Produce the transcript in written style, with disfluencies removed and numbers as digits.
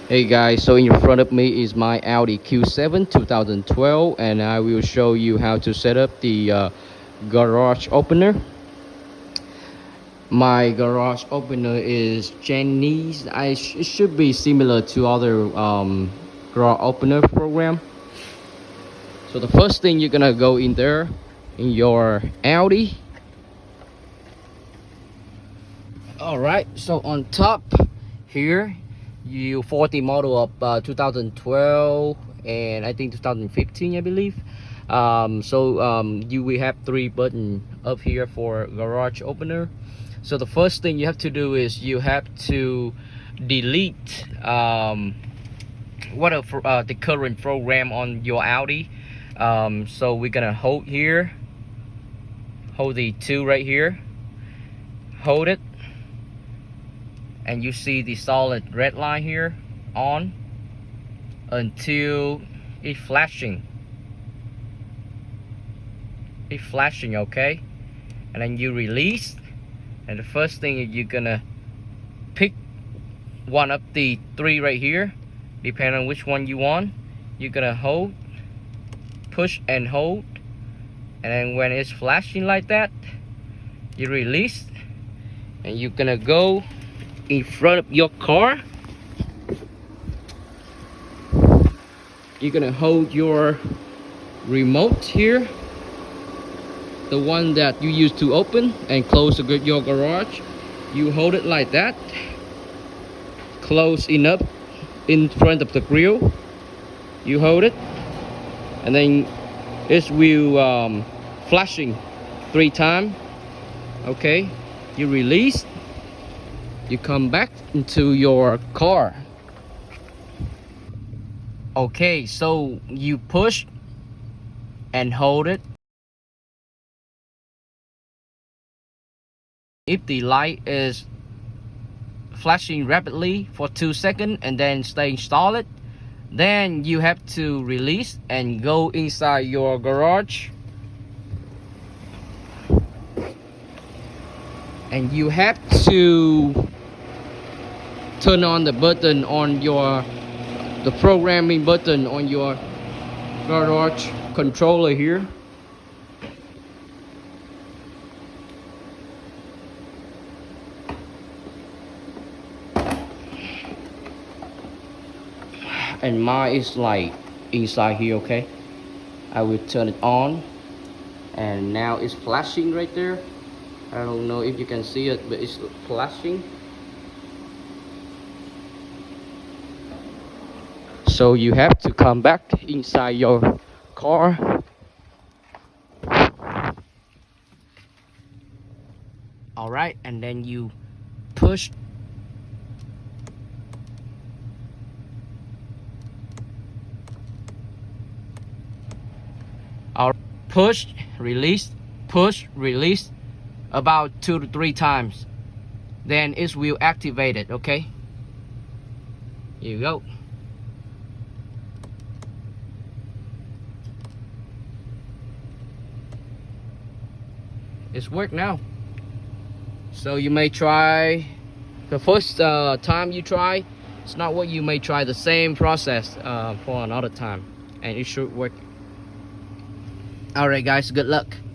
Hey guys, so in front of me is my Audi Q7 2012, and I will show you how to set up the garage opener. My garage opener is Chinese. It should be similar to other garage opener program. So the first thing, you're gonna go in there in your Audi. All right, so on top here, you 40 model of 2012 and I think 2015, I believe. You will have 3 buttons up here for garage opener. So the first thing you have to do is you have to delete the current program on your Audi. So we're gonna hold here, hold the 2 right here, hold it, and you see the solid red line here on until it's flashing. Okay, and then you release, and the first thing is you're gonna pick one of the 3 right here, depending on which one you want. You're gonna hold, push and hold, and then when it's flashing like that, you release, and you're gonna go in front of your car. You're gonna hold your remote here, the one that you use to open and close your garage. You hold it like that, close enough in front of the grill. You hold it, and then it will flashing 3 times. Okay, you release, you come back into your car. Okay, so you push and hold it. If the light is flashing rapidly for 2 seconds and then staying solid, then you have to release and go inside your garage, and you have to turn on the button on the programming button on your garage controller here. And mine is like inside here. Okay, I will turn it on, and now it's flashing right there. I don't know if you can see it, but it's flashing. So you have to come back inside your car. All right, and then you push push, release, push, release about 2 to 3 times, then it will activate it. Okay, here you go. It's worked now. So you may try the first time you try, it's not what you may try the same process for another time, and it should work. All right guys, good luck.